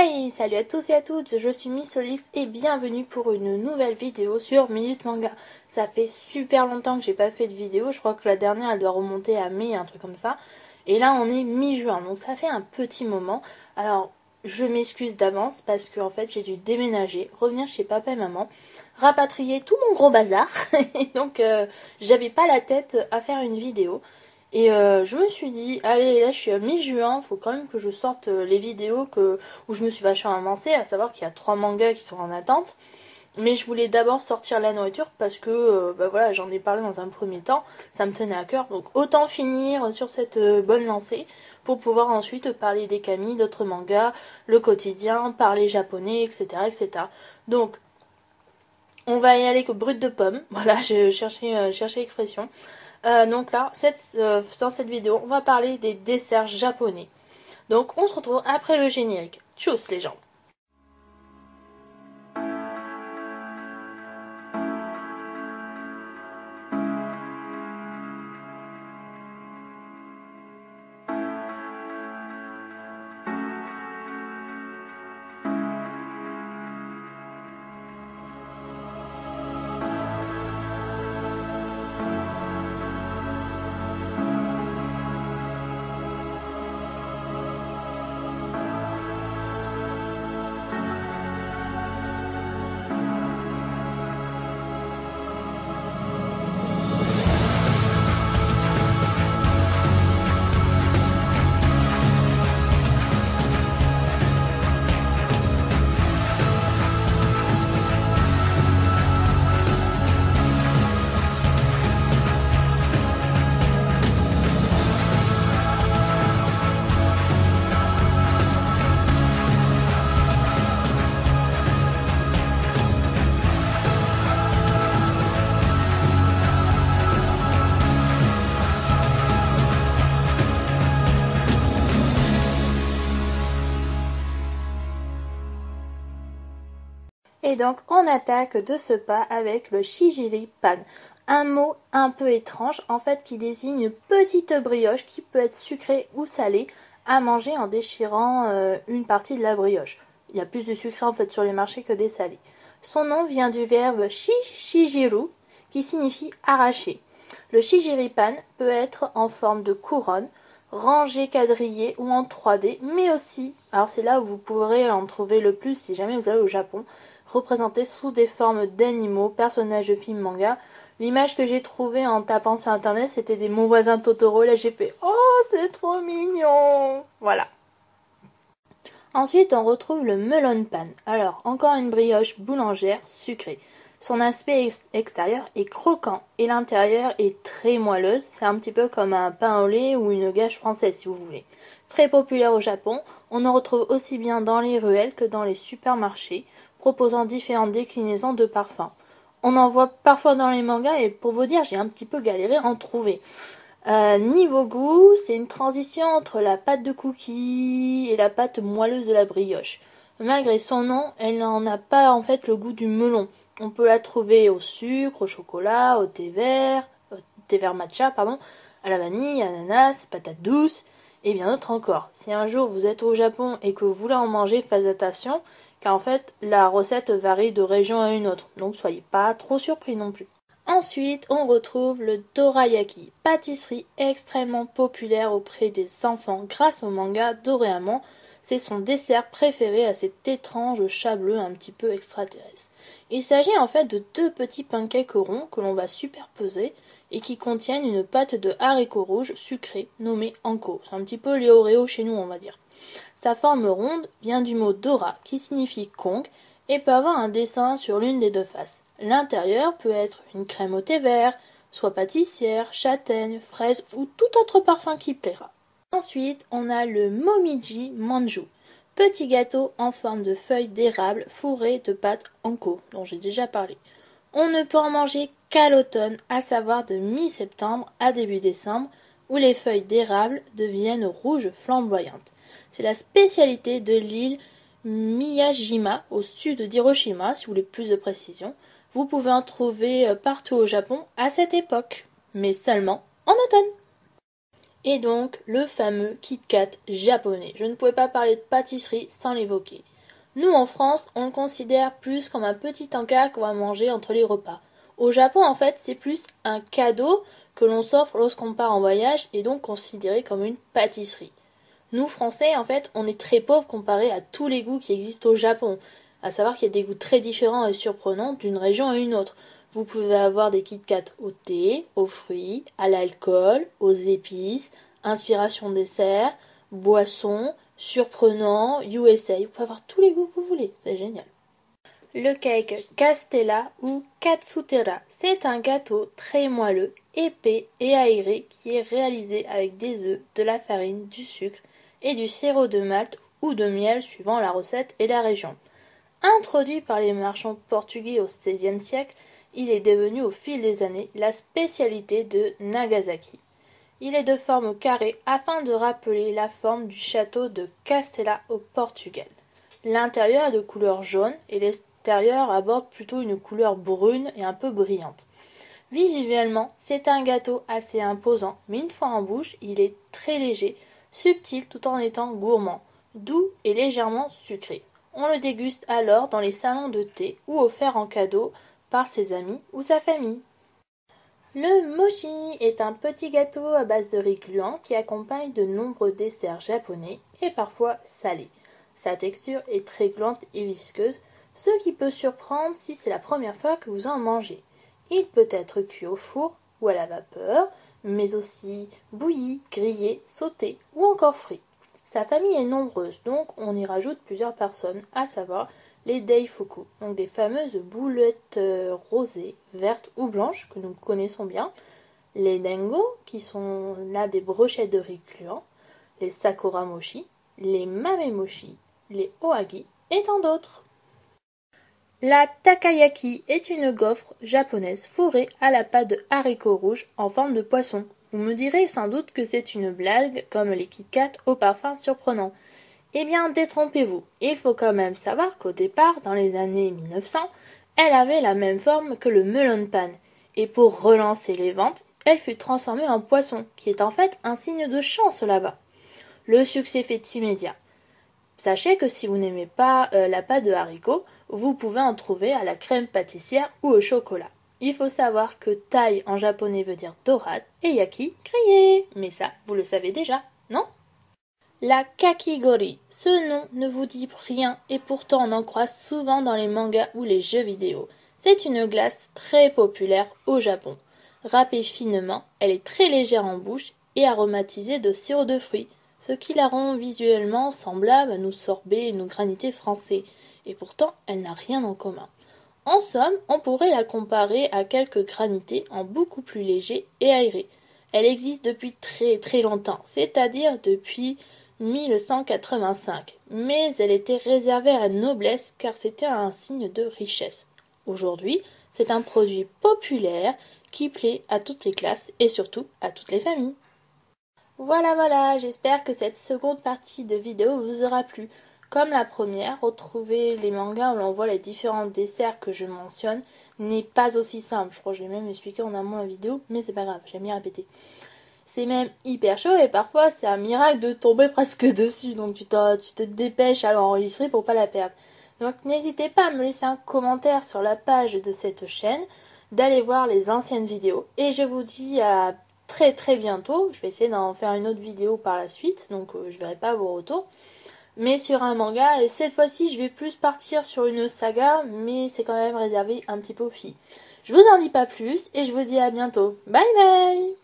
Hey, salut à tous et à toutes, je suis Miss Olix et bienvenue pour une nouvelle vidéo sur Minute Manga. Ça fait super longtemps que j'ai pas fait de vidéo, je crois que la dernière elle doit remonter à mai, un truc comme ça. Et là on est mi-juin, donc ça fait un petit moment. Alors je m'excuse d'avance parce que en fait j'ai dû déménager, revenir chez papa et maman, rapatrier tout mon gros bazar. Et donc j'avais pas la tête à faire une vidéo. Et je me suis dit, allez, là je suis à mi-juin, faut quand même que je sorte les vidéos où je me suis vachement avancée, à savoir qu'il y a 3 mangas qui sont en attente. Mais je voulais d'abord sortir la nourriture parce que bah voilà, j'en ai parlé dans un premier temps, ça me tenait à cœur. Donc autant finir sur cette bonne lancée pour pouvoir ensuite parler des kami, d'autres mangas, le quotidien, parler japonais, etc. etc. Donc on va y aller que brut de pomme. Voilà, je cherchais l'expression. Donc là, dans cette vidéo, on va parler des desserts japonais. Donc on se retrouve après le générique. Tchuss les gens. Et donc on attaque de ce pas avec le shijiri pan, un mot un peu étrange en fait qui désigne une petite brioche qui peut être sucrée ou salée à manger en déchirant une partie de la brioche. Il y a plus de sucré en fait sur les marchés que des salés. Son nom vient du verbe shijiru qui signifie arracher. Le shijiri pan peut être en forme de couronne, rangé, quadrillé ou en 3D, mais aussi, alors c'est là où vous pourrez en trouver le plus si jamais vous allez au Japon, représentés sous des formes d'animaux, personnages de films manga. L'image que j'ai trouvée en tapant sur internet, c'était des Mon voisin Totoro. Là, j'ai fait « Oh, c'est trop mignon !» Voilà. Ensuite, on retrouve le melon pan. Alors, encore une brioche boulangère sucrée. Son aspect extérieur est croquant et l'intérieur est très moelleuse. C'est un petit peu comme un pain au lait ou une gâche française si vous voulez. Très populaire au Japon, on en retrouve aussi bien dans les ruelles que dans les supermarchés, proposant différentes déclinaisons de parfums. On en voit parfois dans les mangas et pour vous dire, j'ai un petit peu galéré à en trouver. Niveau goût, c'est une transition entre la pâte de cookie et la pâte moelleuse de la brioche. Malgré son nom, elle n'en a pas en fait le goût du melon. On peut la trouver au sucre, au chocolat, au thé vert matcha, pardon, à la vanille, à l'ananas, patate douce et bien d'autres encore. Si un jour vous êtes au Japon et que vous voulez en manger, faites attention, car en fait la recette varie de région à une autre, donc soyez pas trop surpris non plus. Ensuite, on retrouve le dorayaki, pâtisserie extrêmement populaire auprès des enfants grâce au manga Doraemon. C'est son dessert préféré à cet étrange chat bleu un petit peu extraterrestre. Il s'agit en fait de 2 petits pancakes ronds que l'on va superposer et qui contiennent une pâte de haricots rouges sucrés nommée anko. C'est un petit peu les Oreos chez nous on va dire. Sa forme ronde vient du mot Dora qui signifie conque et peut avoir un dessin sur l'une des 2 faces. L'intérieur peut être une crème au thé vert, soit pâtissière, châtaigne, fraise ou tout autre parfum qui plaira. Ensuite, on a le Momiji Manju, petit gâteau en forme de feuilles d'érable fourrées de pâte anko, dont j'ai déjà parlé. On ne peut en manger qu'à l'automne, à savoir de mi-septembre à début décembre, où les feuilles d'érable deviennent rouges flamboyantes. C'est la spécialité de l'île Miyajima, au sud d'Hiroshima, si vous voulez plus de précision. Vous pouvez en trouver partout au Japon à cette époque, mais seulement en automne. Et donc, le fameux Kit Kat japonais. Je ne pouvais pas parler de pâtisserie sans l'évoquer. Nous en France, on le considère plus comme un petit encas qu'on va manger entre les repas. Au Japon, en fait, c'est plus un cadeau que l'on s'offre lorsqu'on part en voyage et donc considéré comme une pâtisserie. Nous, Français, en fait, on est très pauvres comparé à tous les goûts qui existent au Japon. À savoir qu'il y a des goûts très différents et surprenants d'une région à une autre. Vous pouvez avoir des Kit Kat au thé, aux fruits, à l'alcool, aux épices, inspiration dessert, boissons, surprenant, USA. Vous pouvez avoir tous les goûts que vous voulez. C'est génial. Le cake Castella ou Katsutera, c'est un gâteau très moelleux, épais et aéré qui est réalisé avec des œufs, de la farine, du sucre et du sirop de malt ou de miel suivant la recette et la région. Introduit par les marchands portugais au XVIe siècle, il est devenu au fil des années la spécialité de Nagasaki. Il est de forme carrée afin de rappeler la forme du château de Castella au Portugal. L'intérieur est de couleur jaune et l'extérieur aborde plutôt une couleur brune et un peu brillante. Visuellement, c'est un gâteau assez imposant, mais une fois en bouche, il est très léger, subtil tout en étant gourmand, doux et légèrement sucré. On le déguste alors dans les salons de thé ou offert en cadeau par ses amis ou sa famille. Le mochi est un petit gâteau à base de riz gluant qui accompagne de nombreux desserts japonais et parfois salés. Sa texture est très gluante et visqueuse, ce qui peut surprendre si c'est la première fois que vous en mangez. Il peut être cuit au four ou à la vapeur, mais aussi bouilli, grillé, sauté ou encore frit. Sa famille est nombreuse, donc on y rajoute plusieurs personnes, à savoir les daifuku, donc des fameuses boulettes rosées, vertes ou blanches que nous connaissons bien, les dengo, qui sont là des brochettes de riz gluant, les sakura mochi, les mamemoshi, les ohagi et tant d'autres. La takayaki est une gaufre japonaise fourrée à la pâte de haricots rouges en forme de poisson. Vous me direz sans doute que c'est une blague, comme les Kit Kat au parfum surprenant. Eh bien, détrompez-vous. Il faut quand même savoir qu'au départ, dans les années 1900, elle avait la même forme que le melon pan. Et pour relancer les ventes, elle fut transformée en poisson, qui est en fait un signe de chance là-bas. Le succès fait immédiat. Sachez que si vous n'aimez pas la pâte de haricots, vous pouvez en trouver à la crème pâtissière ou au chocolat. Il faut savoir que tai en japonais veut dire dorade et yaki grillé. Mais ça, vous le savez déjà, non? La kakigori, ce nom ne vous dit rien et pourtant on en croise souvent dans les mangas ou les jeux vidéo. C'est une glace très populaire au Japon. Râpée finement, elle est très légère en bouche et aromatisée de sirop de fruits, ce qui la rend visuellement semblable à nos sorbets et nos granités français, et pourtant elle n'a rien en commun. En somme, on pourrait la comparer à quelques granités en beaucoup plus léger et aéré. Elle existe depuis très très longtemps, c'est-à-dire depuis 1185, mais elle était réservée à la noblesse car c'était un signe de richesse. Aujourd'hui, c'est un produit populaire qui plaît à toutes les classes et surtout à toutes les familles. Voilà, j'espère que cette seconde partie de vidéo vous aura plu. Comme la première, retrouver les mangas où l'on voit les différents desserts que je mentionne n'est pas aussi simple. Je crois que je l'ai même expliqué en amont la vidéo, mais c'est pas grave, j'aime bien répéter. C'est même hyper chaud et parfois c'est un miracle de tomber presque dessus. Donc tu te dépêches à l'enregistrer pour pas la perdre. Donc n'hésitez pas à me laisser un commentaire sur la page de cette chaîne, d'aller voir les anciennes vidéos. Et je vous dis à très très bientôt. Je vais essayer d'en faire une autre vidéo par la suite. Donc je verrai pas vos retours. Mais sur un manga. Et cette fois-ci je vais plus partir sur une saga. Mais c'est quand même réservé un petit peu aux filles. Je vous en dis pas plus et je vous dis à bientôt. Bye bye.